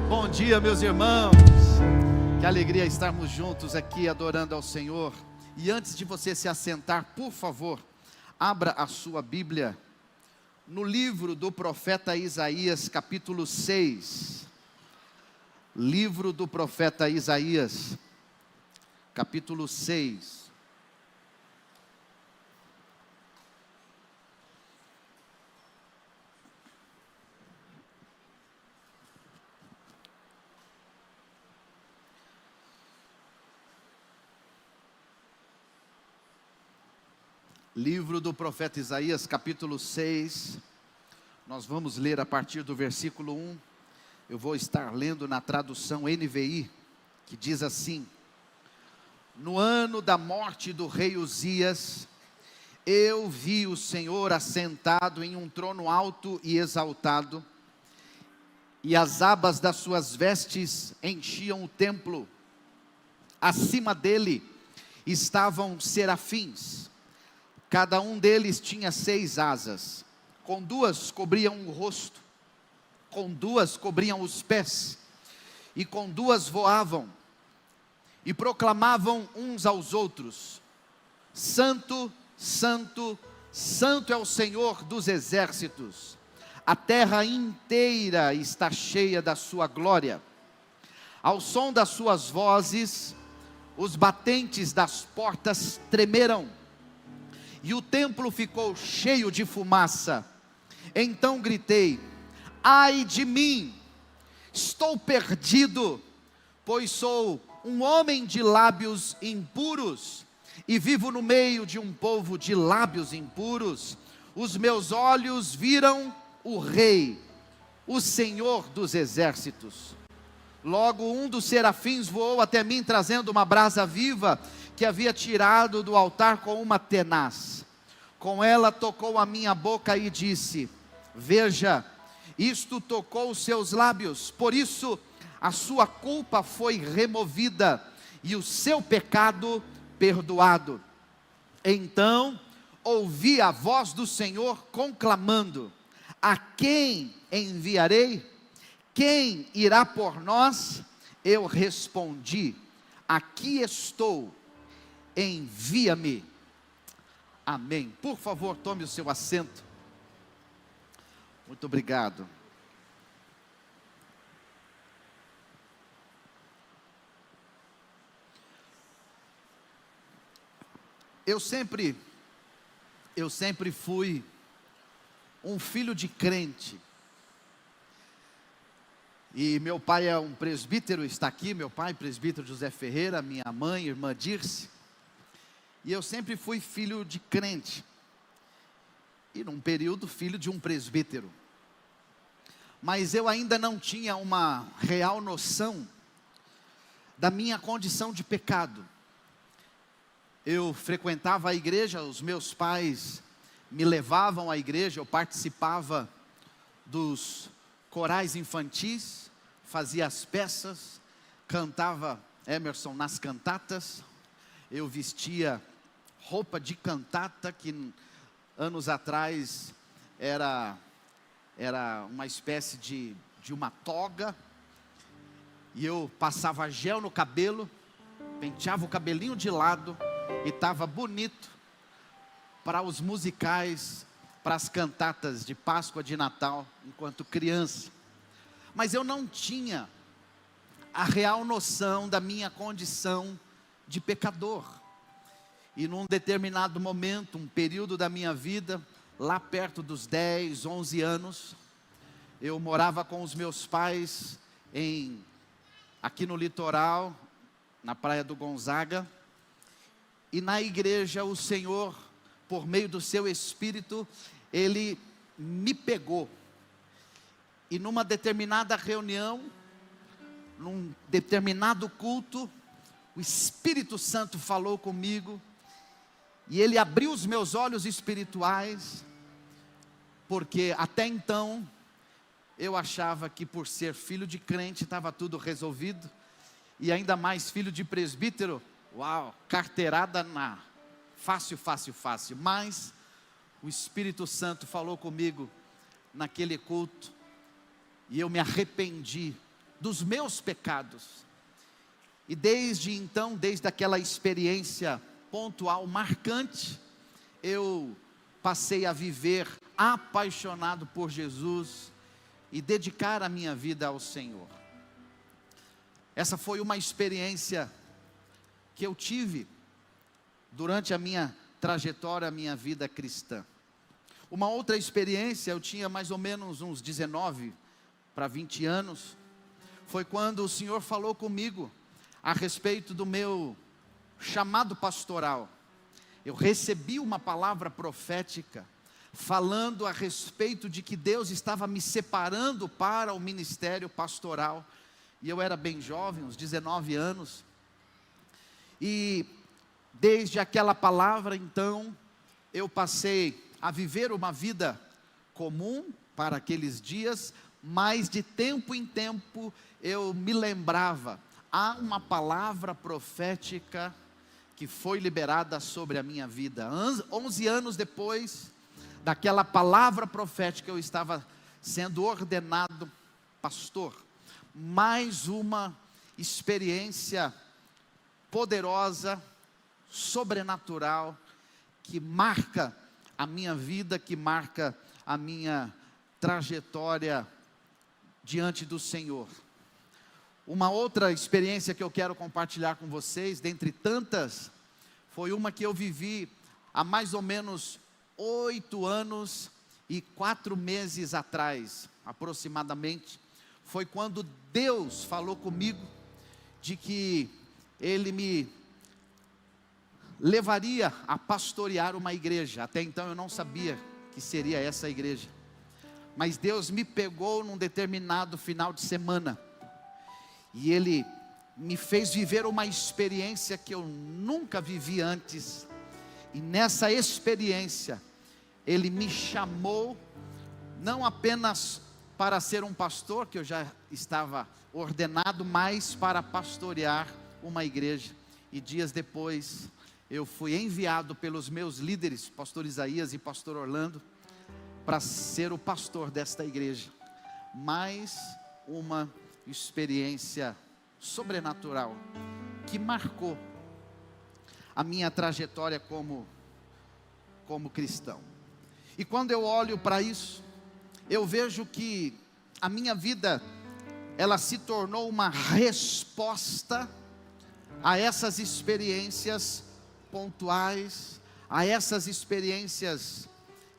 Bom dia, meus irmãos. Que alegria estarmos juntos aqui adorando ao Senhor. E antes de você se assentar, por favor, abra a sua Bíblia no livro do profeta Isaías, capítulo 6. Livro do profeta Isaías, capítulo 6. Livro do profeta Isaías, capítulo 6, nós vamos ler a partir do versículo 1, eu vou estar lendo na tradução NVI, que diz assim: No ano da morte do rei Uzias, eu vi o Senhor assentado em um trono alto e exaltado, e as abas das suas vestes enchiam o templo, acima dele estavam serafins, cada um deles tinha 6 asas, com 2 cobriam o rosto, com 2 cobriam os pés, e com 2 voavam, e proclamavam uns aos outros: Santo, Santo, Santo é o Senhor dos exércitos, a terra inteira está cheia da sua glória. Ao som das suas vozes, os batentes das portas tremeram, e o templo ficou cheio de fumaça. Então gritei: ai de mim, estou perdido, pois sou um homem de lábios impuros, e vivo no meio de um povo de lábios impuros. Os meus olhos viram o Rei, o Senhor dos exércitos. Logo um dos serafins voou até mim, trazendo uma brasa viva, que havia tirado do altar com uma tenaz. Com ela tocou a minha boca e disse: veja, isto tocou os seus lábios, por isso a sua culpa foi removida, e o seu pecado perdoado. Então ouvi a voz do Senhor conclamando: a quem enviarei? Quem irá por nós? Eu respondi: aqui estou, envia-me. Amém. Por favor, tome o seu assento. Muito obrigado. Eu sempre fui um filho de crente. E meu pai é um presbítero, está aqui, meu pai, presbítero José Ferreira, minha mãe, irmã Dirce. E eu sempre fui filho de crente. E num período, filho de um presbítero. Mas eu ainda não tinha uma real noção da minha condição de pecado. Eu frequentava a igreja, os meus pais me levavam à igreja, eu participava dos corais infantis, fazia as peças, cantava Emerson nas cantatas, eu vestia roupa de cantata, que anos atrás era uma espécie de uma toga, e eu passava gel no cabelo, penteava o cabelinho de lado, e estava bonito para os musicais, para as cantatas de Páscoa, de Natal, enquanto criança. Mas eu não tinha a real noção da minha condição de pecador. E num determinado momento, um período da minha vida, lá perto dos 10, 11 anos, eu morava com os meus pais aqui no litoral, na praia do Gonzaga, e na igreja o Senhor, por meio do seu Espírito, Ele me pegou, e numa determinada reunião, num determinado culto, o Espírito Santo falou comigo, e Ele abriu os meus olhos espirituais, porque até então, eu achava que por ser filho de crente, estava tudo resolvido, e ainda mais filho de presbítero, uau, carteirada na fácil, mas o Espírito Santo falou comigo naquele culto, e eu me arrependi dos meus pecados. E desde então, desde aquela experiência pontual, marcante, eu passei a viver apaixonado por Jesus e dedicar a minha vida ao Senhor. Essa foi uma experiência que eu tive durante a minha trajetória, a minha vida cristã. Uma outra experiência, eu tinha mais ou menos uns 19 para 20 anos, foi quando o Senhor falou comigo a respeito do meu chamado pastoral. Eu recebi uma palavra profética, falando a respeito de que Deus estava me separando para o ministério pastoral, e eu era bem jovem, uns 19 anos, e desde aquela palavra, então, eu passei a viver uma vida comum para aqueles dias, mas de tempo em tempo eu me lembrava, há uma palavra profética que foi liberada sobre a minha vida. 11 anos depois daquela palavra profética, eu estava sendo ordenado pastor. Mais uma experiência poderosa, sobrenatural, que marca a minha vida, que marca a minha trajetória diante do Senhor. Uma outra experiência que eu quero compartilhar com vocês, dentre tantas, foi uma que eu vivi há mais ou menos 8 anos e 4 meses atrás, aproximadamente. Foi quando Deus falou comigo de que Ele me levaria a pastorear uma igreja. Até então eu não sabia que seria essa igreja, mas Deus me pegou num determinado final de semana, e Ele me fez viver uma experiência que eu nunca vivi antes, e nessa experiência, Ele me chamou, não apenas para ser um pastor, que eu já estava ordenado, mas para pastorear uma igreja. E dias depois, eu fui enviado pelos meus líderes, pastor Isaías e pastor Orlando, para ser o pastor desta igreja. Mais uma experiência sobrenatural que marcou a minha trajetória como cristão. E quando eu olho para isso, eu vejo que a minha vida, ela se tornou uma resposta a essas experiências pontuais, a essas experiências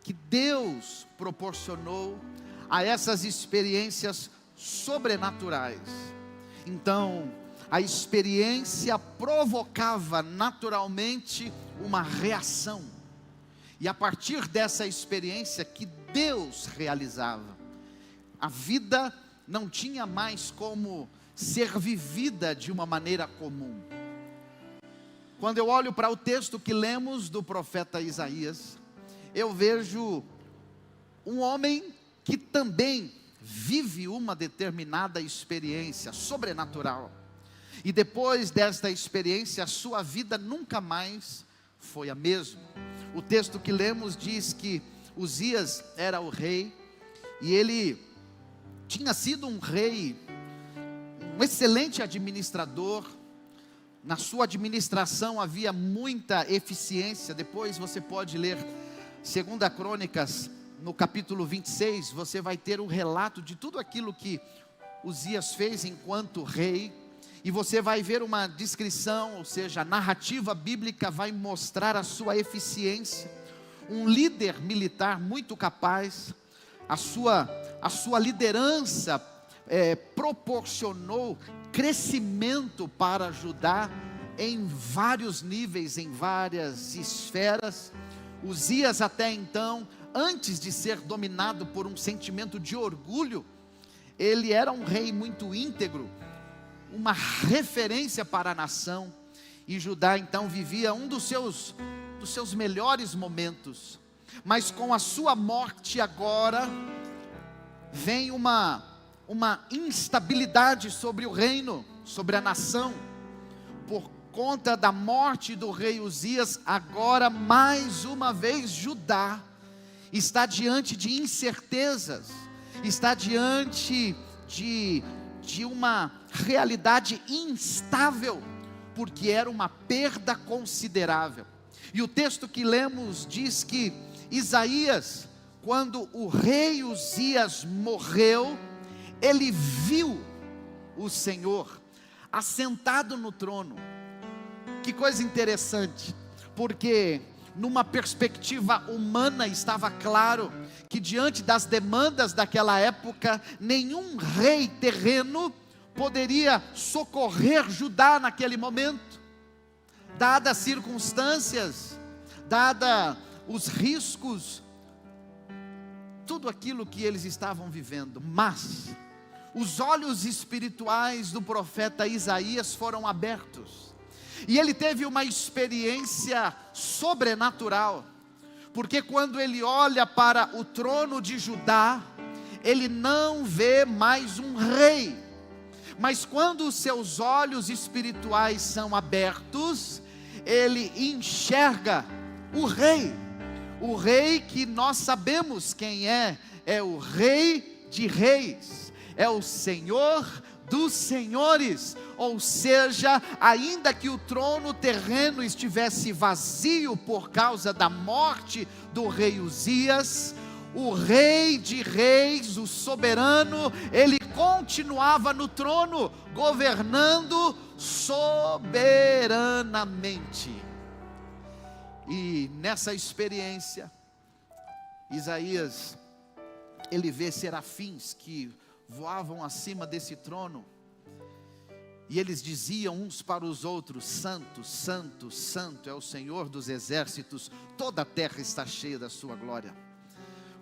que Deus proporcionou, a essas experiências sobrenaturais. Então, a experiência provocava naturalmente uma reação, e a partir dessa experiência que Deus realizava, a vida não tinha mais como ser vivida de uma maneira comum. Quando eu olho para o texto que lemos do profeta Isaías, eu vejo um homem que também vive uma determinada experiência sobrenatural, e depois desta experiência, a sua vida nunca mais foi a mesma. O texto que lemos diz que Uzias era o rei, e ele tinha sido um rei, um excelente administrador. Na sua administração havia muita eficiência. Depois você pode ler 2 Crônicas, no capítulo 26, você vai ter um relato de tudo aquilo que Uzias fez enquanto rei, e você vai ver uma descrição, ou seja, a narrativa bíblica vai mostrar a sua eficiência. Um líder militar muito capaz, a sua liderança proporcionou crescimento para Judá em vários níveis, em várias esferas. Uzias até então, antes de ser dominado por um sentimento de orgulho, ele era um rei muito íntegro, uma referência para a nação, e Judá então vivia um dos seus melhores momentos. Mas com a sua morte agora, vem uma instabilidade sobre o reino, sobre a nação, por conta da morte do rei Uzias. Agora mais uma vez Judá está diante de incertezas, está diante de de uma realidade instável, porque era uma perda considerável. E o texto que lemos diz que Isaías, quando o rei Uzias morreu, ele viu o Senhor assentado no trono. Que coisa interessante, porque numa perspectiva humana estava claro que diante das demandas daquela época, nenhum rei terreno poderia socorrer Judá naquele momento, dadas as circunstâncias, dada os riscos, tudo aquilo que eles estavam vivendo. Mas os olhos espirituais do profeta Isaías foram abertos, e ele teve uma experiência sobrenatural, porque quando ele olha para o trono de Judá, ele não vê mais um rei, mas quando os seus olhos espirituais são abertos, ele enxerga o rei que nós sabemos quem é o Rei de Reis, é o Senhor dos Senhores. Ou seja, ainda que o trono terreno estivesse vazio por causa da morte do rei Uzias, o Rei de Reis, o soberano, ele continuava no trono, governando soberanamente. E nessa experiência, Isaías, ele vê serafins que voavam acima desse trono, e eles diziam uns para os outros: Santo, Santo, Santo é o Senhor dos exércitos, toda a terra está cheia da sua glória.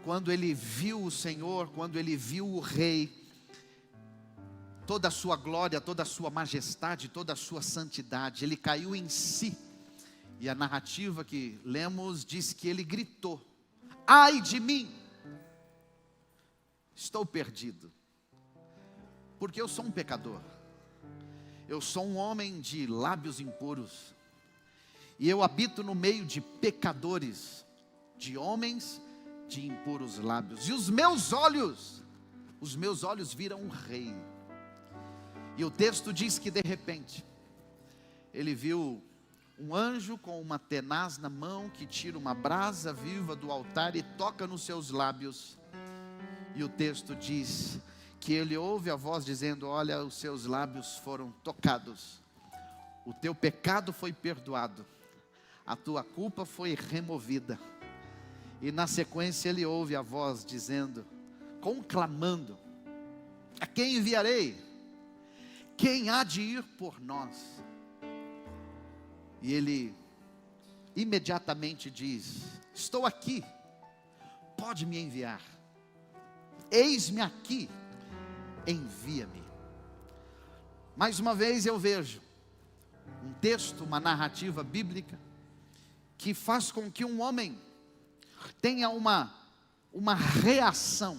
Quando ele viu o Senhor, quando ele viu o Rei, toda a sua glória, toda a sua majestade, toda a sua santidade, ele caiu em si. E a narrativa que lemos diz que ele gritou: ai de mim, estou perdido, porque eu sou um pecador, eu sou um homem de lábios impuros, e eu habito no meio de pecadores, de homens de impuros lábios, e os meus olhos viram um rei. E o texto diz que de repente, ele viu um anjo com uma tenaz na mão, que tira uma brasa viva do altar e toca nos seus lábios. E o texto diz que ele ouve a voz dizendo: olha, os seus lábios foram tocados, o teu pecado foi perdoado, a tua culpa foi removida. E na sequência ele ouve a voz dizendo, conclamando: a quem enviarei? Quem há de ir por nós? E ele imediatamente diz: estou aqui, pode me enviar, eis-me aqui, envia-me. Mais uma vez eu vejo um texto, uma narrativa bíblica, que faz com que um homem tenha uma reação,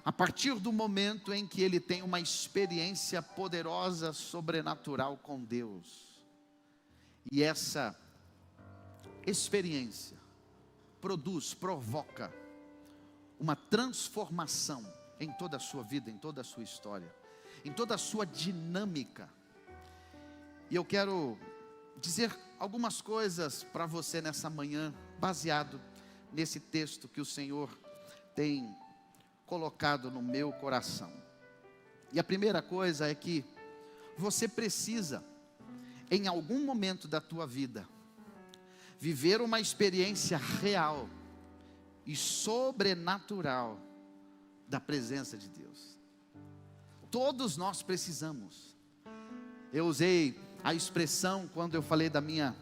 a partir do momento em que ele tem uma experiência poderosa, sobrenatural com Deus. E essa experiência provoca uma transformação em toda a sua vida, em toda a sua história, em toda a sua dinâmica. E eu quero dizer algumas coisas para você nessa manhã, baseado nesse texto que o Senhor tem colocado no meu coração. E a primeira coisa é que você precisa, em algum momento da tua vida, viver uma experiência real e sobrenatural da presença de Deus. Todos nós precisamos. Eu usei a expressão quando eu falei da minha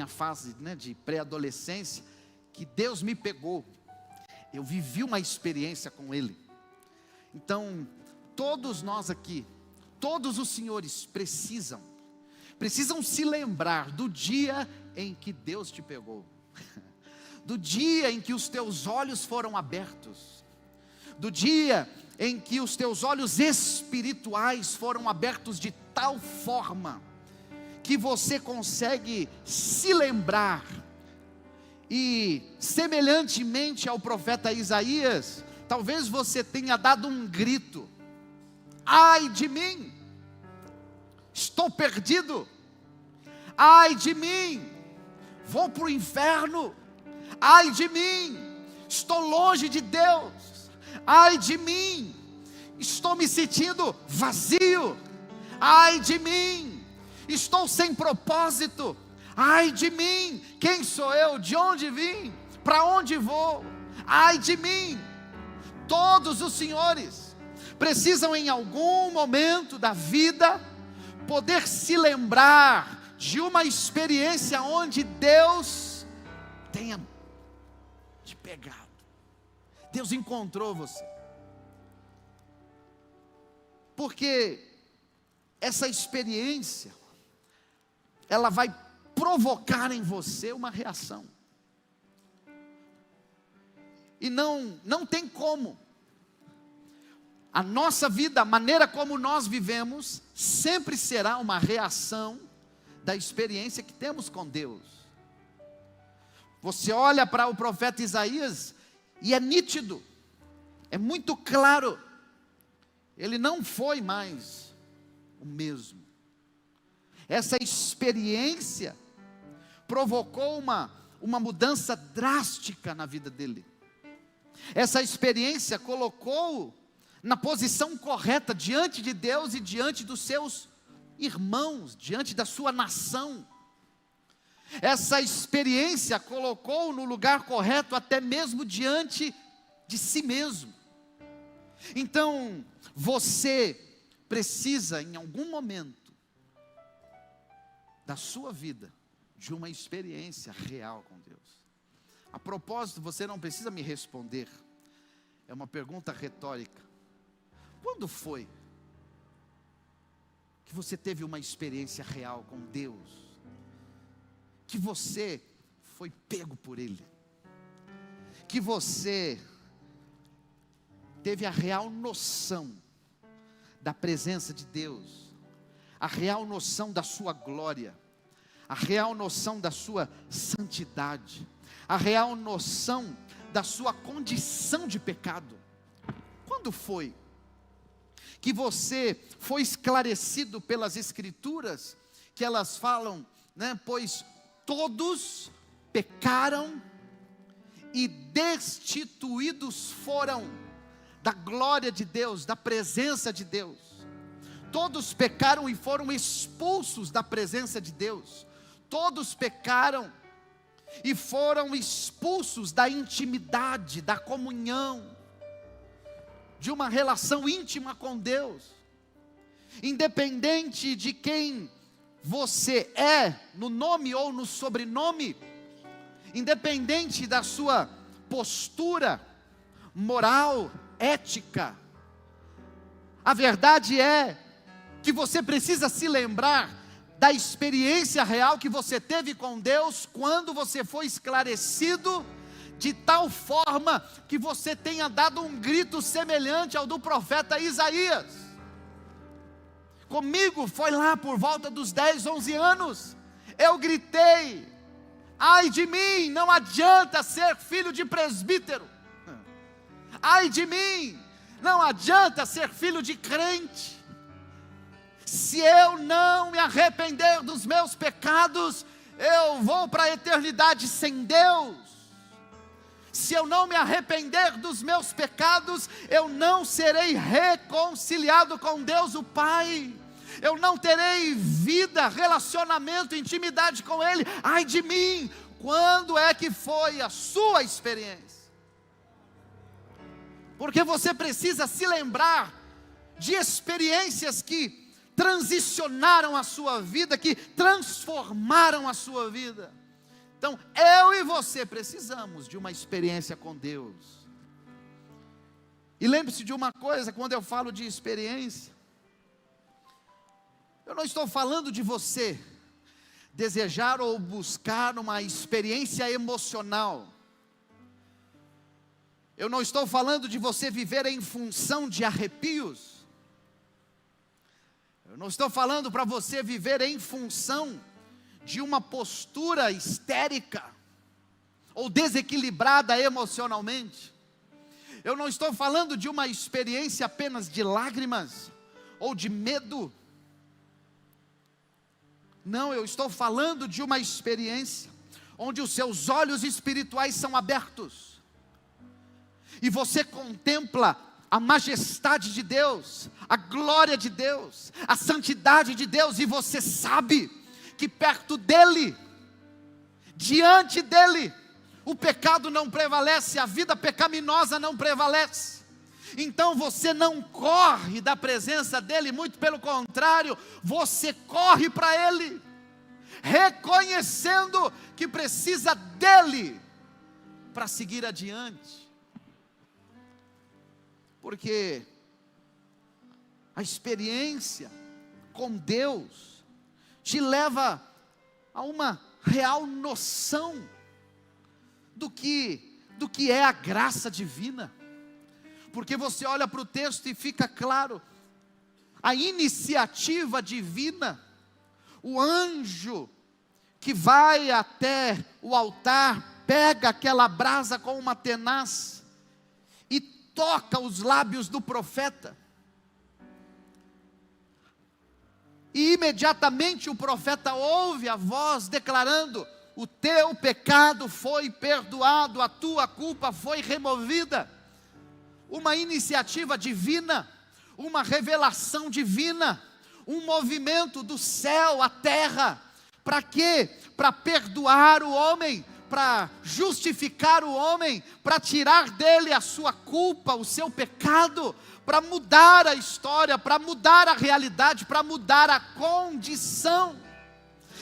fase, de pré-adolescência, que Deus me pegou. Eu vivi uma experiência com Ele. Então, todos nós aqui, todos os senhores precisam se lembrar do dia em que Deus te pegou, do dia em que os teus olhos foram abertos, do dia em que os teus olhos espirituais foram abertos de tal forma, que você consegue se lembrar. E semelhantemente ao profeta Isaías, talvez você tenha dado um grito: ai de mim, estou perdido, ai de mim, vou para o inferno, ai de mim, estou longe de Deus, ai de mim, estou me sentindo vazio, ai de mim, estou sem propósito, ai de mim, quem sou eu, de onde vim, para onde vou, ai de mim. Todos os senhores precisam em algum momento da vida poder se lembrar de uma experiência onde Deus tenha te pegado, Deus encontrou você, porque essa experiência, ela vai provocar em você uma reação, e não tem como, a nossa vida, a maneira como nós vivemos, sempre será uma reação da experiência que temos com Deus. Você olha para o profeta Isaías, e é nítido, é muito claro, ele não foi mais o mesmo. Essa experiência provocou uma mudança drástica na vida dele. Essa experiência colocou-o na posição correta diante de Deus e diante dos seus irmãos, diante da sua nação. Essa experiência colocou-o no lugar correto, até mesmo diante de si mesmo. Então, você precisa, em algum momento da sua vida, de uma experiência real com Deus. A propósito, você não precisa me responder, é uma pergunta retórica. Quando foi que você teve uma experiência real com Deus? Que você foi pego por Ele? Que você teve a real noção da presença de Deus, a real noção da sua glória, a real noção da sua santidade, a real noção da sua condição de pecado? Quando foi que você foi esclarecido pelas Escrituras, que elas falam, pois todos pecaram e destituídos foram da glória de Deus, da presença de Deus. Todos pecaram e foram expulsos da presença de Deus. Todos pecaram e foram expulsos da intimidade, da comunhão, de uma relação íntima com Deus. Independente de quem você é, no nome ou no sobrenome, independente da sua postura moral, ética, a verdade é que você precisa se lembrar da experiência real que você teve com Deus, quando você foi esclarecido, de tal forma que você tenha dado um grito semelhante ao do profeta Isaías. Comigo foi lá por volta dos 10, 11 anos, eu gritei: ai de mim, não adianta ser filho de presbítero, ai de mim, não adianta ser filho de crente, se eu não me arrepender dos meus pecados, eu vou para a eternidade sem Deus. Se eu não me arrepender dos meus pecados, eu não serei reconciliado com Deus o Pai, eu não terei vida, relacionamento, intimidade com Ele. Ai de mim, quando é que foi a sua experiência? Porque você precisa se lembrar de experiências que transicionaram a sua vida, que transformaram a sua vida. Então, eu e você precisamos de uma experiência com Deus. E lembre-se de uma coisa, quando eu falo de experiência, eu não estou falando de você desejar ou buscar uma experiência emocional. Eu não estou falando de você viver em função de arrepios. Eu não estou falando para você viver em função de uma postura histérica ou desequilibrada emocionalmente. Eu não estou falando de uma experiência apenas de lágrimas ou de medo. Não, eu estou falando de uma experiência onde os seus olhos espirituais são abertos, e você contempla a majestade de Deus, a glória de Deus, a santidade de Deus, e você sabe que perto dEle, diante dEle, o pecado não prevalece, a vida pecaminosa não prevalece. Então você não corre da presença dEle, muito pelo contrário, você corre para Ele, reconhecendo que precisa dEle para seguir adiante. Porque a experiência com Deus te leva a uma real noção do que é a graça divina. Porque você olha para o texto e fica claro, a iniciativa divina, o anjo que vai até o altar, pega aquela brasa com uma tenaz e toca os lábios do profeta, e imediatamente o profeta ouve a voz declarando: o teu pecado foi perdoado, a tua culpa foi removida. Uma iniciativa divina, uma revelação divina, um movimento do céu à terra. Para quê? Para perdoar o homem, para justificar o homem, para tirar dele a sua culpa, o seu pecado, para mudar a história, para mudar a realidade, para mudar a condição.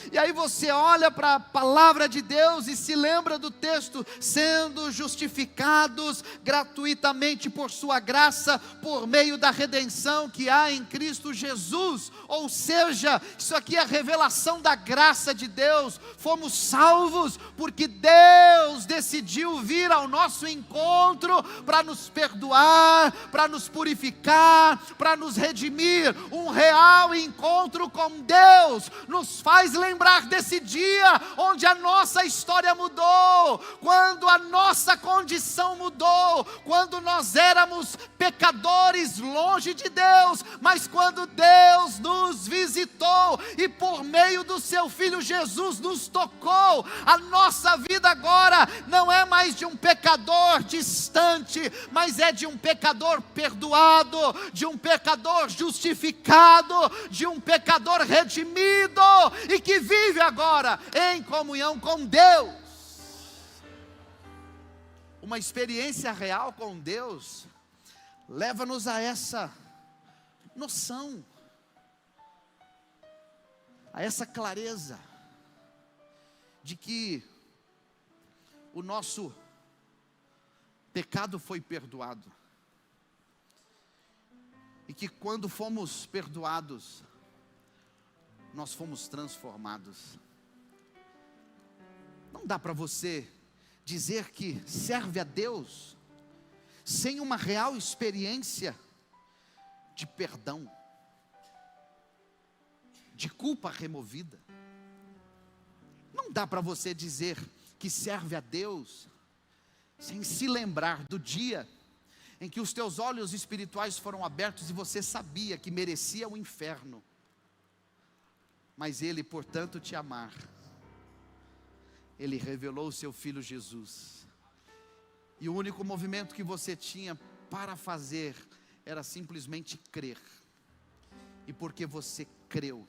E aí você olha para a palavra de Deus e se lembra do texto: sendo justificados gratuitamente por sua graça, por meio da redenção que há em Cristo Jesus. Ou seja, isso aqui é a revelação da graça de Deus. Fomos salvos porque Deus decidiu vir ao nosso encontro para nos perdoar, para nos purificar, para nos redimir. Um real encontro com Deus nos faz lembrar desse dia onde a nossa história mudou, quando a nossa condição mudou, quando nós éramos pecadores longe de Deus, mas quando Deus nos visitou e por meio do seu Filho Jesus nos tocou. A nossa vida agora não é mais de um pecador distante, mas é de um pecador perdoado, de um pecador justificado, de um pecador redimido e que vive agora em comunhão com Deus. Uma experiência real com Deus leva-nos a essa noção, a essa clareza de que o nosso pecado foi perdoado, e que quando fomos perdoados, nós fomos transformados. Não dá para você dizer que serve a Deus sem uma real experiência de perdão, de culpa removida. Não dá para você dizer que serve a Deus sem se lembrar do dia em que os teus olhos espirituais foram abertos e você sabia que merecia o inferno, mas Ele, por tanto te amar, Ele revelou o seu Filho Jesus, e o único movimento que você tinha para fazer era simplesmente crer, e porque você creu,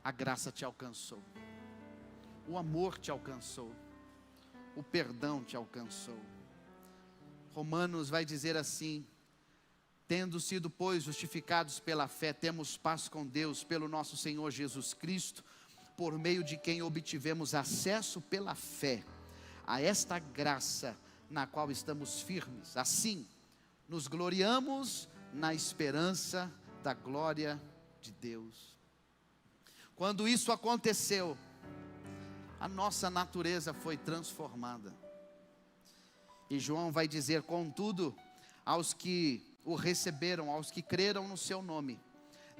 a graça te alcançou, o amor te alcançou, o perdão te alcançou. Romanos vai dizer assim: tendo sido, pois, justificados pela fé, temos paz com Deus pelo nosso Senhor Jesus Cristo, por meio de quem obtivemos acesso pela fé a esta graça na qual estamos firmes. Assim, nos gloriamos na esperança da glória de Deus. Quando isso aconteceu, a nossa natureza foi transformada. E João vai dizer: contudo, aos que o receberam, aos que creram no seu nome,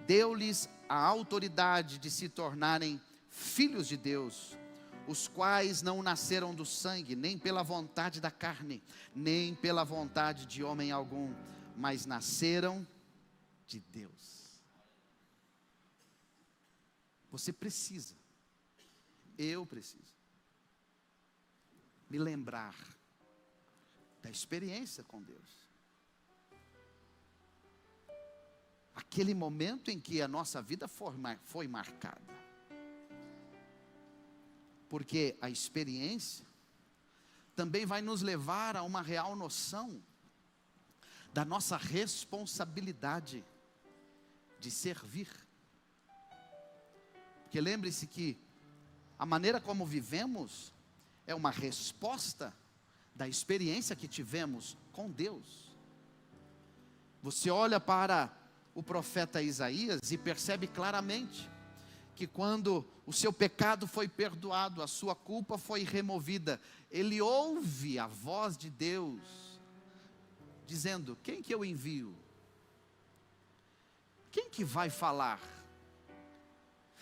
deu-lhes a autoridade de se tornarem filhos de Deus, os quais não nasceram do sangue, nem pela vontade da carne, nem pela vontade de homem algum, mas nasceram de Deus. Você precisa, eu preciso, me lembrar da experiência com Deus. Aquele momento em que a nossa vida foi marcada. Porque a experiência também vai nos levar a uma real noção da nossa responsabilidade de servir. Porque lembre-se que a maneira como vivemos é uma resposta da experiência que tivemos com Deus. Você olha para o profeta Isaías e percebe claramente que quando o seu pecado foi perdoado, a sua culpa foi removida, ele ouve a voz de Deus dizendo: quem que eu envio? Quem que vai falar?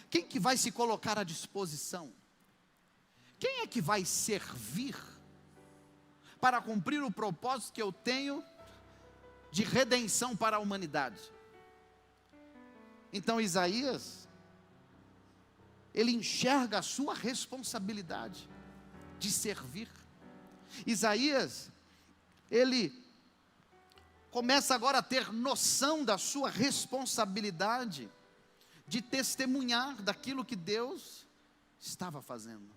Quem que vai se colocar à disposição? Quem é que vai servir para cumprir o propósito que eu tenho de redenção para a humanidade? Então Isaías, ele enxerga a sua responsabilidade de servir. Isaías, ele começa agora a ter noção da sua responsabilidade de testemunhar daquilo que Deus estava fazendo.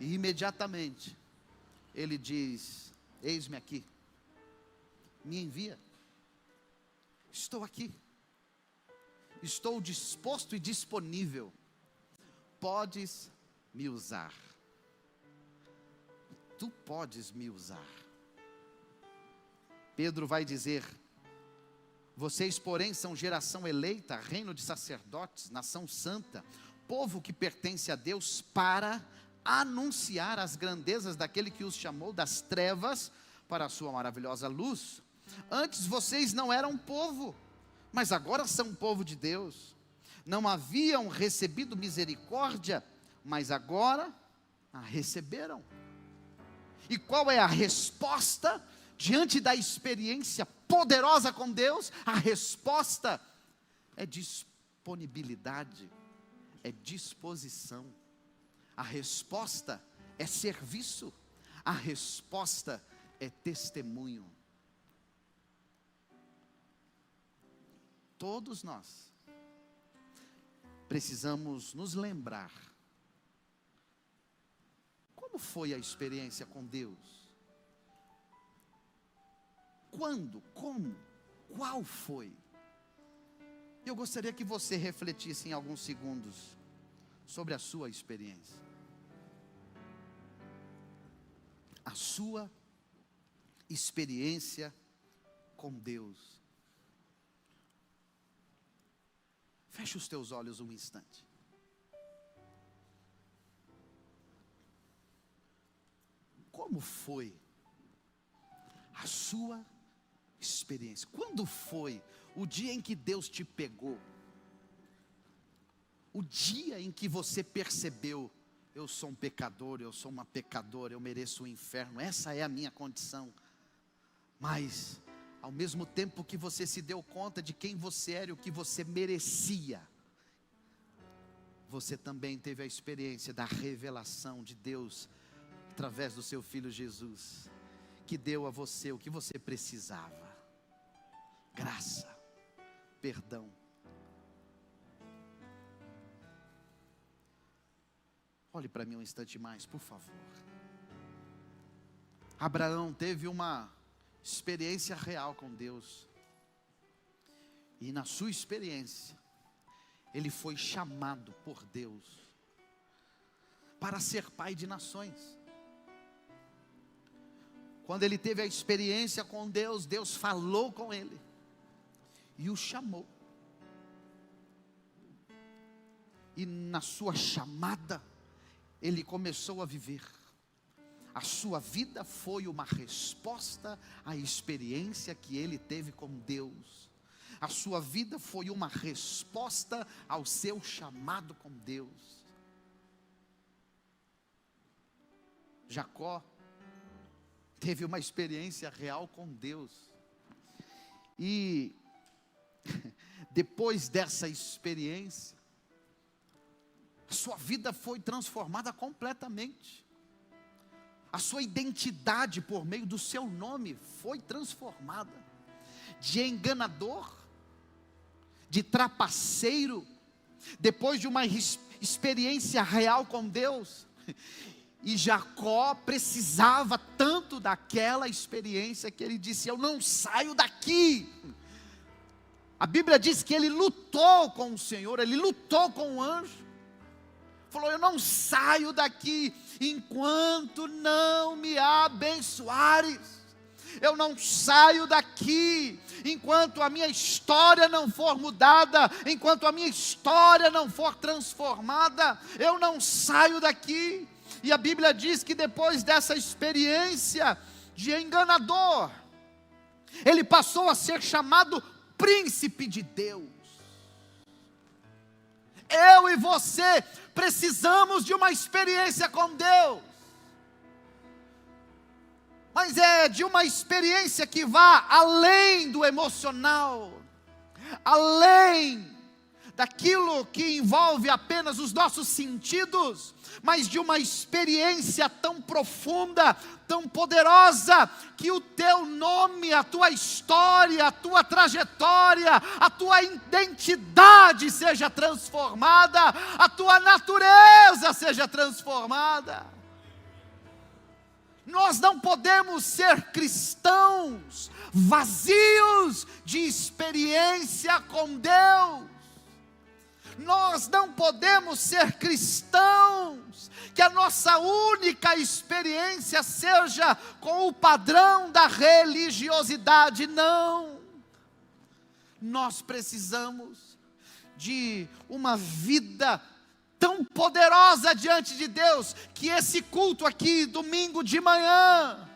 E imediatamente ele diz: eis-me aqui, me envia, estou aqui, estou disposto e disponível, podes me usar, tu podes me usar. Pedro vai dizer: vocês, porém, são geração eleita, reino de sacerdotes, nação santa, povo que pertence a Deus, para anunciar as grandezas daquele que os chamou das trevas para a sua maravilhosa luz. Antes vocês não eram povo, mas agora são povo de Deus. Não haviam recebido misericórdia, mas agora a receberam. E qual é a resposta diante da experiência poderosa com Deus? A resposta é disponibilidade, é disposição. A resposta é serviço. A resposta é testemunho. Todos nós precisamos nos lembrar como foi a experiência com Deus. Quando, como, qual foi? Eu gostaria que você refletisse em alguns segundos sobre a sua experiência. A sua experiência com Deus. Feche os teus olhos um instante. Como foi a sua experiência? Quando foi o dia em que Deus te pegou? O dia em que você percebeu: eu sou um pecador, eu sou uma pecadora, eu mereço o inferno, essa é a minha condição. Mas ao mesmo tempo que você se deu conta de quem você era e o que você merecia, você também teve a experiência da revelação de Deus através do seu Filho Jesus, que deu a você o que você precisava: graça, perdão. Olhe para mim um instante mais, por favor. Abraão teve uma experiência real com Deus, e na sua experiência ele foi chamado por Deus para ser pai de nações. Quando ele teve a experiência com Deus, Deus falou com ele e o chamou. E na sua chamada ele começou a viver. A sua vida foi uma resposta à experiência que ele teve com Deus. A sua vida foi uma resposta ao seu chamado com Deus. Jacó teve uma experiência real com Deus. E depois dessa experiência, a sua vida foi transformada completamente. A sua identidade por meio do seu nome foi transformada. De enganador, de trapaceiro, depois de uma experiência real com Deus. E Jacó precisava tanto daquela experiência que ele disse: eu não saio daqui. A Bíblia diz que ele lutou com o Senhor, ele lutou com o anjo. Falou: eu não saio daqui enquanto não me abençoares. Eu não saio daqui enquanto a minha história não for mudada, enquanto a minha história não for transformada. Eu não saio daqui. E a Bíblia diz que depois dessa experiência de enganador, ele passou a ser chamado príncipe de Deus. Eu e você precisamos de uma experiência com Deus, mas é de uma experiência que vá além do emocional, além daquilo que envolve apenas os nossos sentidos, mas de uma experiência tão profunda, tão poderosa, que o teu nome, a tua história, a tua trajetória, a tua identidade seja transformada, a tua natureza seja transformada. Nós não podemos ser cristãos vazios de experiência com Deus. Nós não podemos ser cristãos que a nossa única experiência seja com o padrão da religiosidade. Não. Nós precisamos de uma vida tão poderosa diante de Deus, que esse culto aqui, domingo de manhã,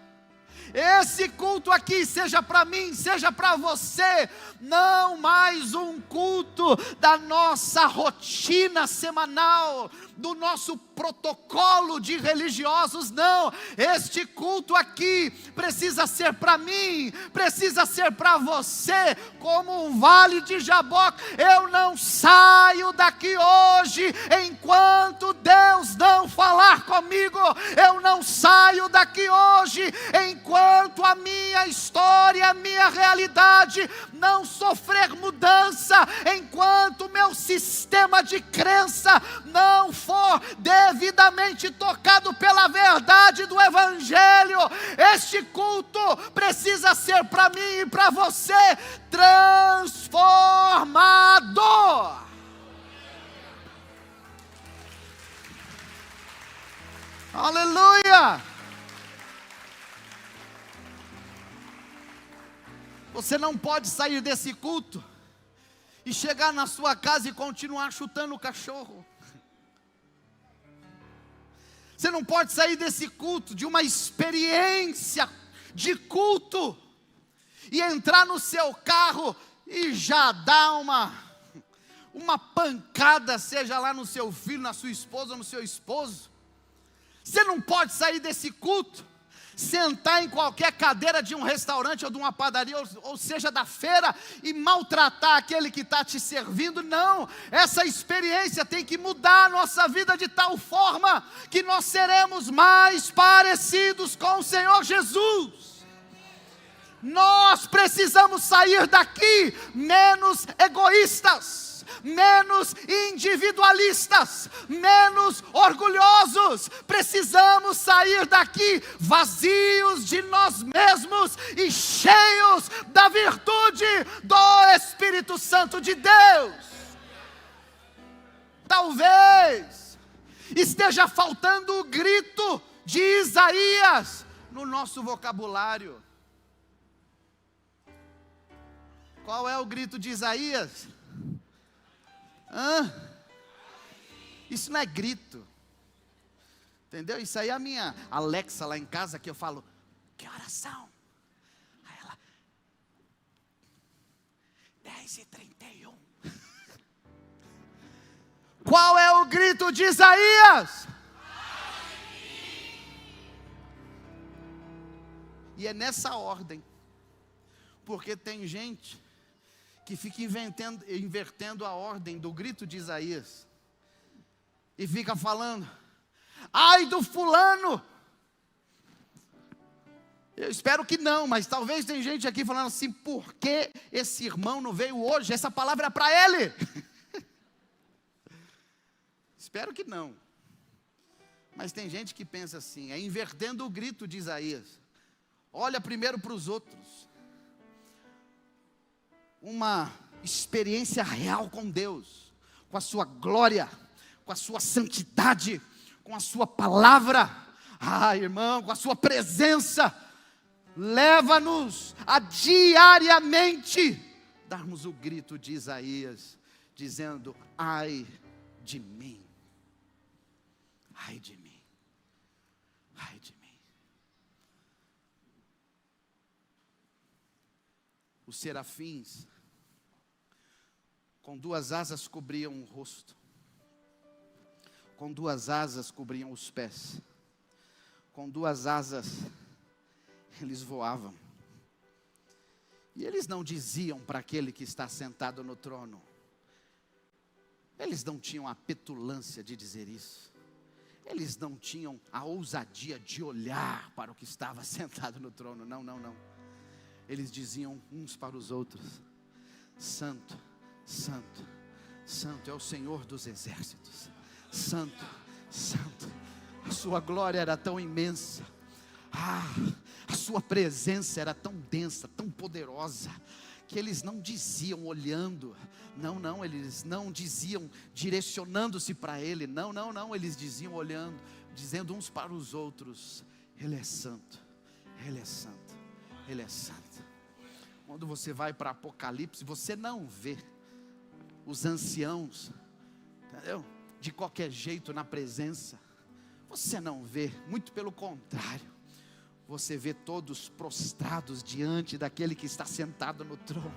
esse culto aqui seja para mim, seja para você, não mais um culto da nossa rotina semanal, do nosso protocolo de religiosos, não. Este culto aqui precisa ser para mim, precisa ser para você, como um vale de Jaboque. Eu não saio daqui hoje enquanto Deus não falar comigo. Eu não saio daqui hoje enquanto a minha história, a minha realidade não sofrer mudança, enquanto o meu sistema de crença não for devidamente tocado pela verdade do Evangelho. Este culto precisa ser para mim e para você transformado. Aleluia! Você não pode sair desse culto e chegar na sua casa e continuar chutando o cachorro. Você não pode sair desse culto, de uma experiência de culto, e entrar no seu carro e já dar uma pancada, seja lá no seu filho, na sua esposa ou no seu esposo. Você não pode sair desse culto, sentar em qualquer cadeira de um restaurante ou de uma padaria, ou seja, da feira, e maltratar aquele que está te servindo. Não, essa experiência tem que mudar a nossa vida de tal forma que nós seremos mais parecidos com o Senhor Jesus. Nós precisamos sair daqui menos egoístas, menos individualistas, menos orgulhosos. Precisamos sair daqui vazios de nós mesmos e cheios da virtude do Espírito Santo de Deus. Talvez esteja faltando o grito de Isaías no nosso vocabulário. Qual é o grito de Isaías? Isso não é grito, entendeu? Isso aí é a minha Alexa lá em casa, que eu falo: que horas são? Aí ela: 10h31. Qual é o grito de Isaías? E é nessa ordem, porque tem gente que fica invertendo a ordem do grito de Isaías, e fica falando: ai do fulano. Eu espero que não, mas talvez tem gente aqui falando assim: por que esse irmão não veio hoje? Essa palavra é para ele. Espero que não. Mas tem gente que pensa assim, é invertendo o grito de Isaías. Olha primeiro para os outros. Uma experiência real com Deus, com a sua glória, com a sua santidade, com a sua palavra. Ah, irmão, com a sua presença. Leva-nos a diariamente darmos o grito de Isaías, dizendo: ai de mim, ai de mim, ai de mim. Os serafins, com 2 asas cobriam o rosto, com 2 asas cobriam os pés, com 2 asas eles voavam. E eles não diziam para aquele que está sentado no trono, eles não tinham a petulância de dizer isso, eles não tinham a ousadia de olhar para o que estava sentado no trono, não. Eles diziam uns para os outros: santo, santo, santo é o Senhor dos exércitos, santo, santo. A sua glória era tão imensa, a sua presença era tão densa, tão poderosa, que eles não diziam olhando, não, eles não diziam direcionando-se para ele, não, eles diziam olhando, dizendo uns para os outros: ele é santo, ele é santo, ele é santo. Quando você vai para Apocalipse, você não vê os anciãos, entendeu? De qualquer jeito na presença, você não vê, muito pelo contrário, você vê todos prostrados diante daquele que está sentado no trono,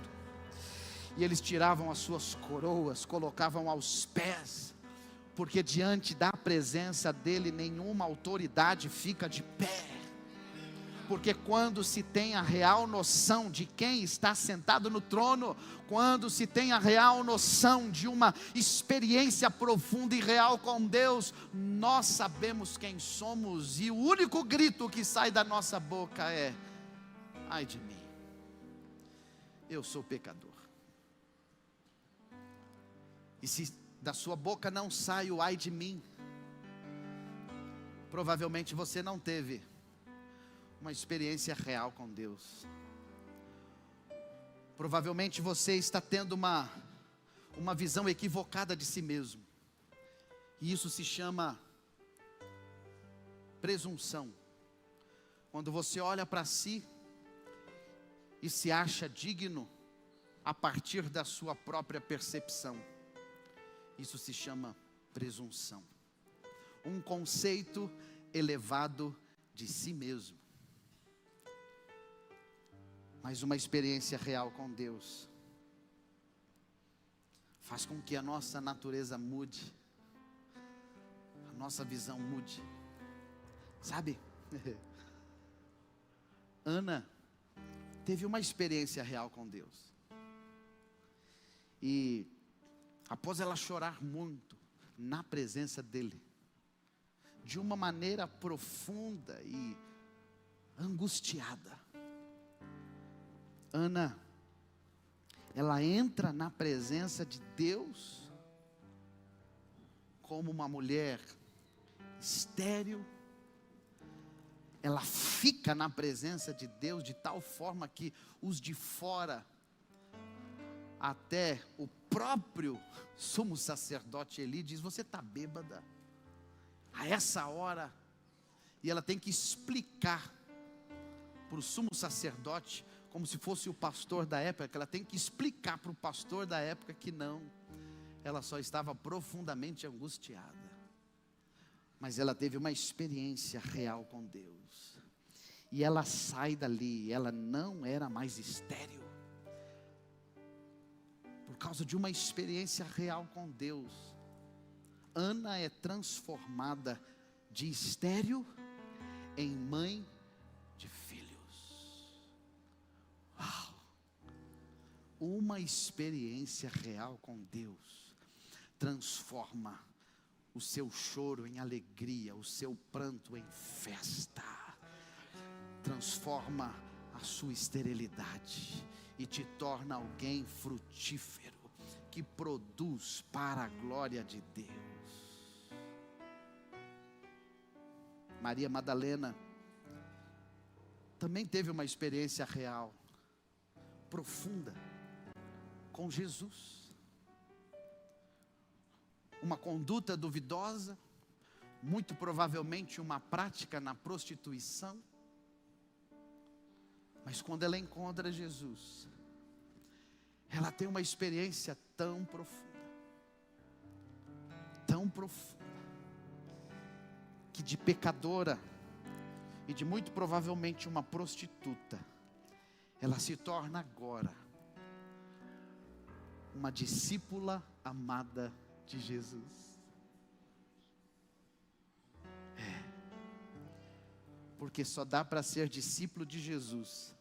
e eles tiravam as suas coroas, colocavam aos pés, porque diante da presença dele, nenhuma autoridade fica de pé, porque quando se tem a real noção de quem está sentado no trono, quando se tem a real noção de uma experiência profunda e real com Deus, nós sabemos quem somos, e o único grito que sai da nossa boca é: ai de mim, eu sou pecador. E se da sua boca não sai o ai de mim, provavelmente você não teve uma experiência real com Deus. Provavelmente você está tendo uma visão equivocada de si mesmo, e isso se chama presunção. Quando você olha para si e se acha digno a partir da sua própria percepção, isso se chama presunção. Um conceito elevado de si mesmo. Mas uma experiência real com Deus faz com que a nossa natureza mude, a nossa visão mude. Sabe? Ana teve uma experiência real com Deus. E após ela chorar muito na presença dele, de uma maneira profunda e angustiada, Ana, ela entra na presença de Deus como uma mulher estéril. Ela fica na presença de Deus de tal forma que os de fora, até o próprio sumo sacerdote Eli, diz: você está bêbada a essa hora? E ela tem que explicar para o sumo sacerdote, como se fosse o pastor da época, ela tem que explicar para o pastor da época que não, ela só estava profundamente angustiada, mas ela teve uma experiência real com Deus, e ela sai dali, ela não era mais estéril, por causa de uma experiência real com Deus. Ana é transformada de estéril em mãe de filhos. Uau! Uma experiência real com Deus transforma o seu choro em alegria, o seu pranto em festa, transforma a sua esterilidade e te torna alguém frutífero, que produz para a glória de Deus. Maria Madalena também teve uma experiência real, profunda, com Jesus. Uma conduta duvidosa, muito provavelmente uma prática na prostituição, mas quando ela encontra Jesus, ela tem uma experiência tão profunda, que de pecadora e de muito provavelmente uma prostituta, ela se torna agora uma discípula amada de Jesus. Porque só dá para ser discípulo de Jesus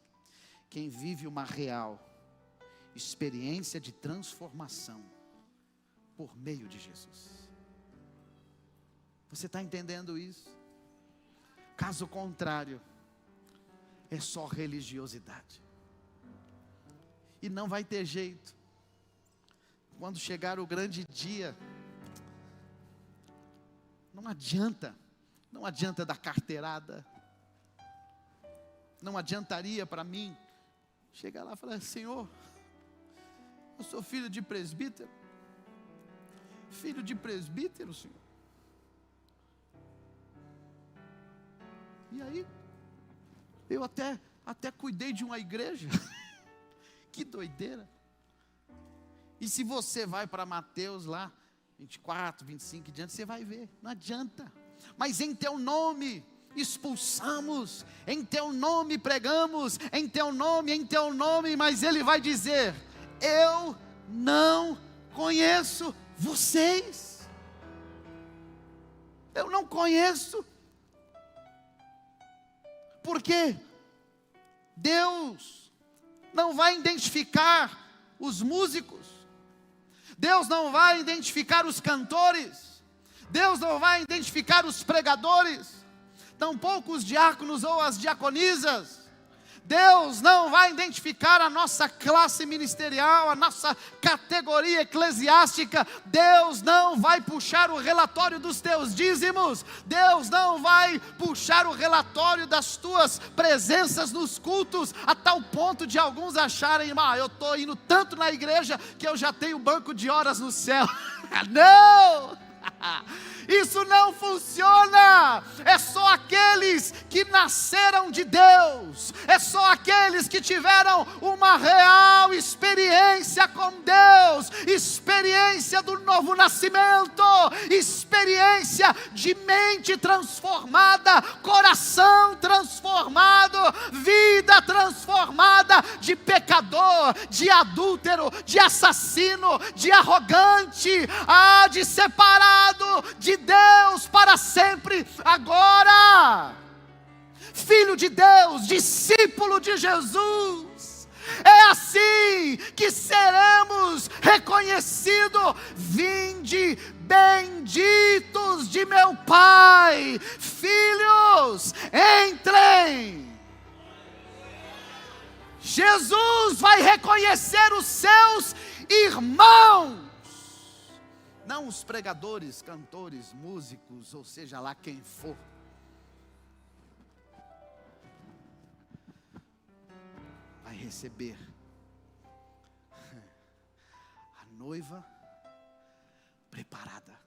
quem vive uma real experiência de transformação por meio de Jesus. Você está entendendo isso? Caso contrário, é só religiosidade. E não vai ter jeito. Quando chegar o grande dia, não adianta dar carteirada. Não adiantaria para mim chegar lá e falar: Senhor, eu sou filho de presbítero, Senhor. E aí, eu até cuidei de uma igreja. Que doideira. E se você vai para Mateus lá, 24, 25 e diante, você vai ver, não adianta. Mas em teu nome expulsamos, em teu nome pregamos, em teu nome, mas ele vai dizer: eu não conheço vocês. Eu não conheço. Porque Deus não vai identificar os músicos, Deus não vai identificar os cantores, Deus não vai identificar os pregadores, tampouco os diáconos ou as diaconisas. Deus não vai identificar a nossa classe ministerial, a nossa categoria eclesiástica. Deus não vai puxar o relatório dos teus dízimos. Deus não vai puxar o relatório das tuas presenças nos cultos, a tal ponto de alguns acharem: eu estou indo tanto na igreja que eu já tenho banco de horas no céu. Não! Isso não funciona. É só aqueles que nasceram de Deus, é só aqueles que tiveram uma real experiência com Deus, experiência do novo nascimento, experiência de mente transformada, coração transformado, vida transformada, de pecador, de adúltero, de assassino, de arrogante, de separado de Deus para sempre, agora filho de Deus, discípulo de Jesus. É assim que seremos reconhecidos: vinde benditos de meu Pai, filhos, entrem. Jesus vai reconhecer os seus irmãos, não os pregadores, cantores, músicos, ou seja lá quem for. Vai receber a noiva preparada.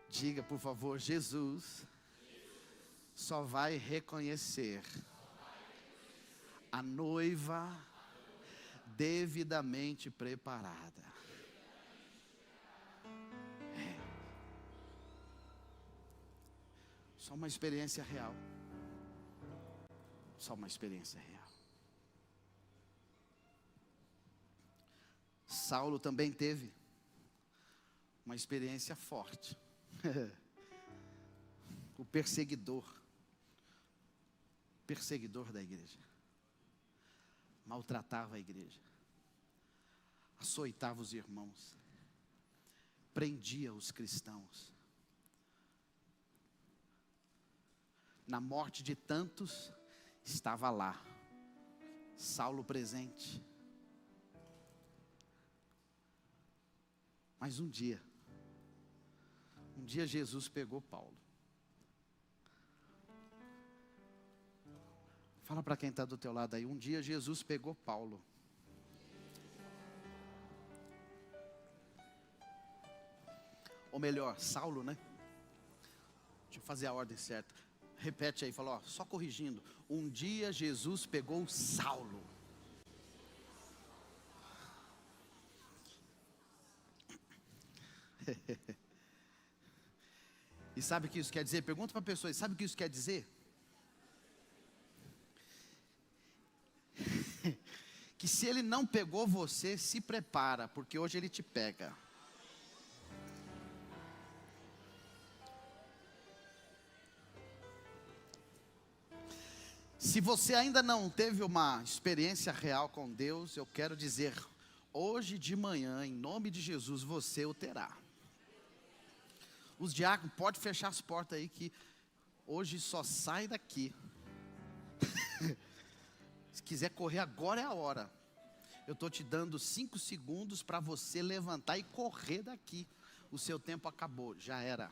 Diga, por favor: Jesus só vai reconhecer a noiva devidamente preparada. Só uma experiência real. Só uma experiência real. Saulo também teve uma experiência forte. O perseguidor da igreja. maltratava a igreja, açoitava os irmãos, prendia os cristãos. Na morte de tantos, estava lá, Saulo presente. Mas um dia Jesus pegou Paulo. Fala para quem está do teu lado aí, um dia Jesus pegou Paulo. Ou melhor, Saulo, né? Deixa eu fazer a ordem certa. Repete aí, fala, ó, só corrigindo. Um dia Jesus pegou Saulo. E sabe o que isso quer dizer? Pergunta para a pessoa, sabe o que isso quer dizer? Que se ele não pegou você, se prepara, porque hoje ele te pega. Se você ainda não teve uma experiência real com Deus, eu quero dizer, hoje de manhã, em nome de Jesus, você o terá. Os diáconos, pode fechar as portas aí, que hoje só sai daqui. Se quiser correr, agora é a hora. Eu estou te dando 5 segundos para você levantar e correr daqui. O seu tempo acabou, já era.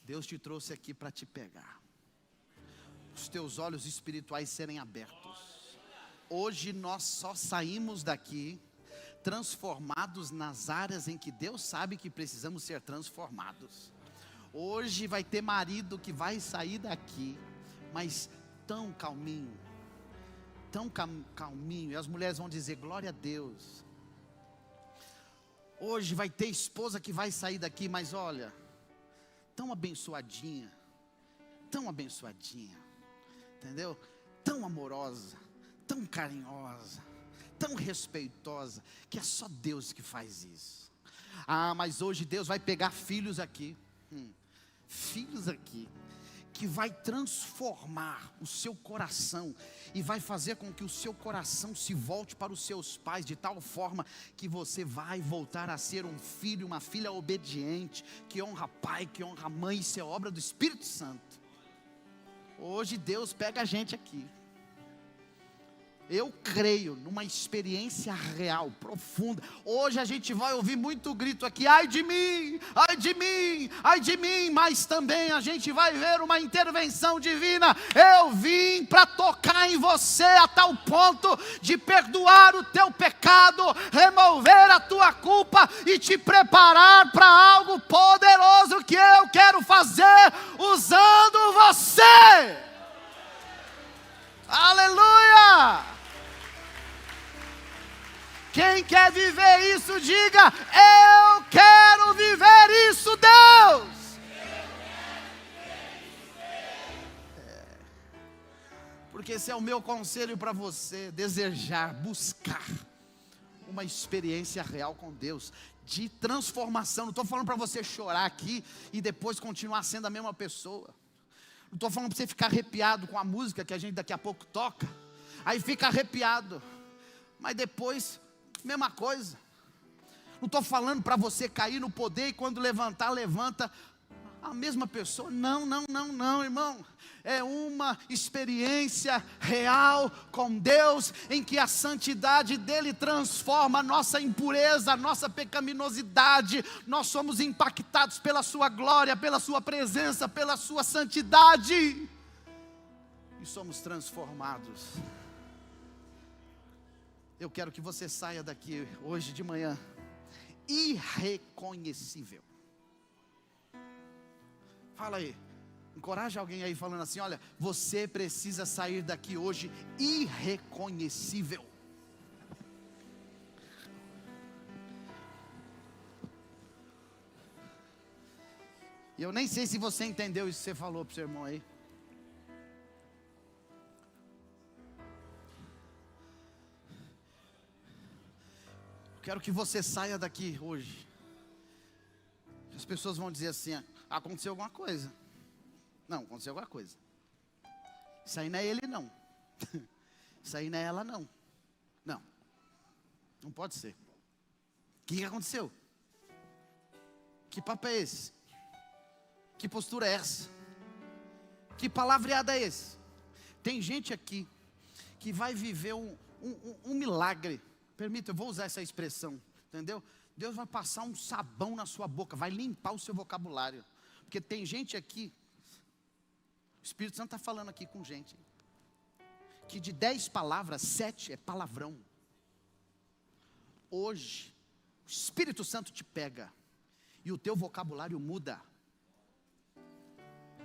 Deus te trouxe aqui para te pegar. Os teus olhos espirituais serem abertos. Hoje nós só saímos daqui transformados nas áreas em que Deus sabe que precisamos ser transformados. Hoje vai ter marido que vai sair daqui, mas tão calminho, e as mulheres vão dizer, glória a Deus. Hoje vai ter esposa que vai sair daqui, mas olha, tão abençoadinha, entendeu? Tão amorosa, tão carinhosa, tão respeitosa, que é só Deus que faz isso. Ah, mas hoje Deus vai pegar filhos aqui, que vai transformar o seu coração, e vai fazer com que o seu coração se volte para os seus pais, de tal forma que você vai voltar a ser um filho, uma filha obediente, que honra pai, que honra mãe, isso é obra do Espírito Santo. Hoje Deus pega a gente aqui. Eu creio numa experiência real, profunda. Hoje a gente vai ouvir muito grito aqui, ai de mim, ai de mim, ai de mim. Mas também a gente vai ver uma intervenção divina. Eu vim para tocar em você a tal ponto de perdoar o teu pecado, remover a tua culpa e te preparar para algo poderoso que eu quero fazer usando você. Aleluia! Quem quer viver isso, diga, eu quero viver isso, Deus. Porque esse é o meu conselho para você, desejar, buscar uma experiência real com Deus, de transformação. Não estou falando para você chorar aqui e depois continuar sendo a mesma pessoa. Não estou falando para você ficar arrepiado com a música que a gente daqui a pouco toca, aí fica arrepiado, mas depois, mesma coisa. Não estou falando para você cair no poder e quando levantar, levanta a mesma pessoa. Não, irmão. É uma experiência real com Deus, em que a santidade dele transforma a nossa impureza, a nossa pecaminosidade. Nós somos impactados pela sua glória, pela sua presença, pela sua santidade, e somos transformados. Eu quero que você saia daqui hoje de manhã irreconhecível. Fala aí, encoraja alguém aí falando assim, olha, você precisa sair daqui hoje irreconhecível. E eu nem sei se você entendeu isso que você falou para o seu irmão aí. Quero que você saia daqui hoje. As pessoas vão dizer assim, aconteceu alguma coisa. Não, aconteceu alguma coisa. Isso aí não é ele não. Isso aí não é ela não. Não pode ser. O que aconteceu? Que papo é esse? Que postura é essa? Que palavreada é esse? Tem gente aqui que vai viver um milagre. Permita, eu vou usar essa expressão, entendeu? Deus vai passar um sabão na sua boca, vai limpar o seu vocabulário. Porque tem gente aqui, o Espírito Santo está falando aqui com gente, que de 10 palavras, 7 é palavrão. Hoje, o Espírito Santo te pega, e o teu vocabulário muda.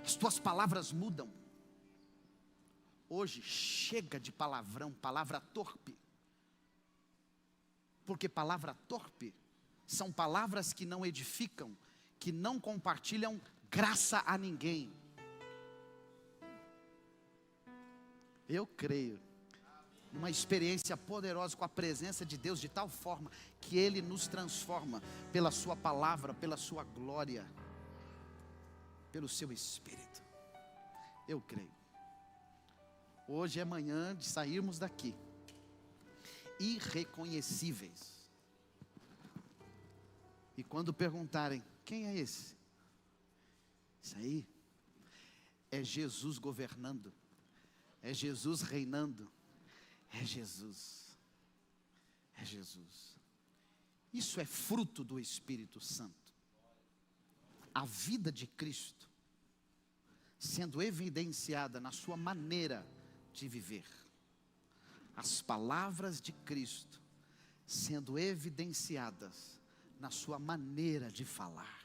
As tuas palavras mudam. Hoje, chega de palavrão, palavra torpe. Porque palavra torpe são palavras que não edificam, que não compartilham graça a ninguém. Eu creio numa experiência poderosa com a presença de Deus, de tal forma que Ele nos transforma pela sua palavra, pela sua glória, pelo seu Espírito. Eu creio. Hoje é manhã de sairmos daqui irreconhecíveis. E quando perguntarem, quem é esse? Isso aí é Jesus governando, é Jesus reinando, é Jesus, é Jesus. Isso é fruto do Espírito Santo. A vida de Cristo sendo evidenciada na sua maneira de viver. As palavras de Cristo sendo evidenciadas na sua maneira de falar.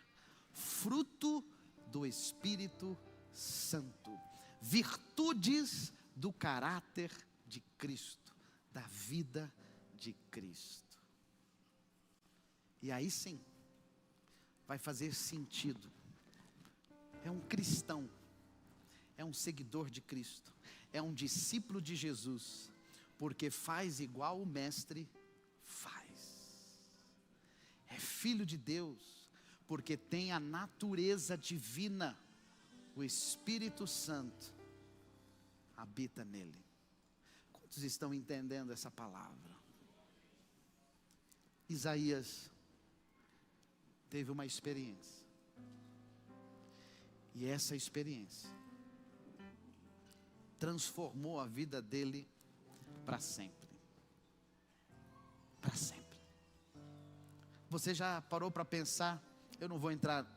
Fruto do Espírito Santo. Virtudes do caráter de Cristo, da vida de Cristo. E aí sim, vai fazer sentido. É um cristão, é um seguidor de Cristo, é um discípulo de Jesus, porque faz igual o Mestre faz. É filho de Deus, porque tem a natureza divina. O Espírito Santo habita nele. Quantos estão entendendo essa palavra? Isaías teve uma experiência, e essa experiência transformou a vida dele para sempre. Para sempre. Você já parou para pensar? Eu não vou entrar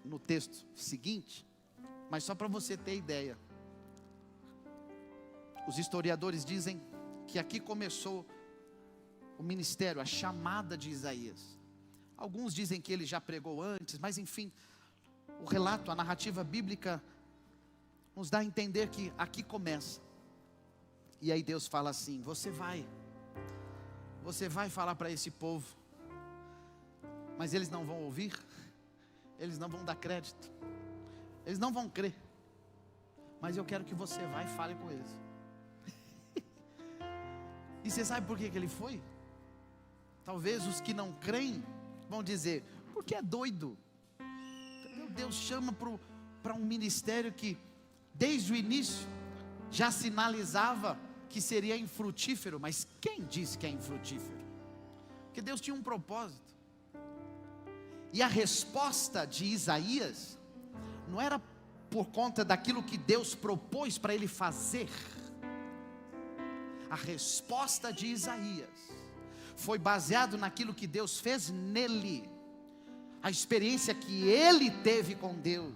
no texto seguinte, mas só para você ter ideia. Os historiadores dizem que aqui começou o ministério, a chamada de Isaías. Alguns dizem que ele já pregou antes, mas enfim, o relato, a narrativa bíblica nos dá a entender que aqui começa. E aí Deus fala assim: você vai falar para esse povo, mas eles não vão ouvir, eles não vão dar crédito, eles não vão crer, mas eu quero que você vá e fale com eles. E você sabe por que ele foi? Talvez os que não creem vão dizer, porque é doido. Deus chama para um ministério que desde o início já sinalizava que seria infrutífero. Mas quem disse que é infrutífero? Porque Deus tinha um propósito. E a resposta de Isaías não era por conta daquilo que Deus propôs para ele fazer. A resposta de Isaías foi baseado naquilo que Deus fez nele, a experiência que ele teve com Deus.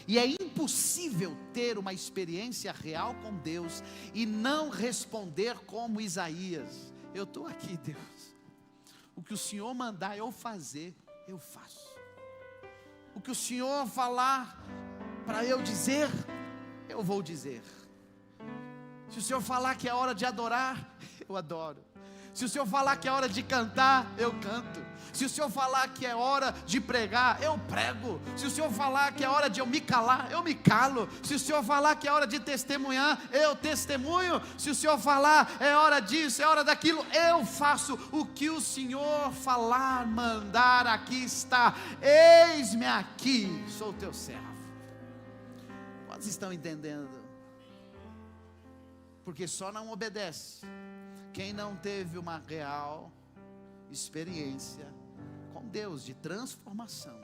E é impossível ter uma experiência real com Deus e não responder como Isaías: eu estou aqui, Deus, o que o Senhor mandar eu fazer, eu faço. O que o Senhor falar para eu dizer, eu vou dizer. Se o Senhor falar que é hora de adorar, eu adoro. Se o Senhor falar que é hora de cantar, eu canto. Se o Senhor falar que é hora de pregar, eu prego. Se o Senhor falar que é hora de eu me calar, eu me calo. Se o Senhor falar que é hora de testemunhar, eu testemunho. Se o Senhor falar é hora disso, é hora daquilo, eu faço. O que o Senhor falar, mandar, aqui está. Eis-me aqui, sou teu servo. Quantos estão entendendo? Porque só não obedece Quem não teve uma real experiência com Deus de transformação,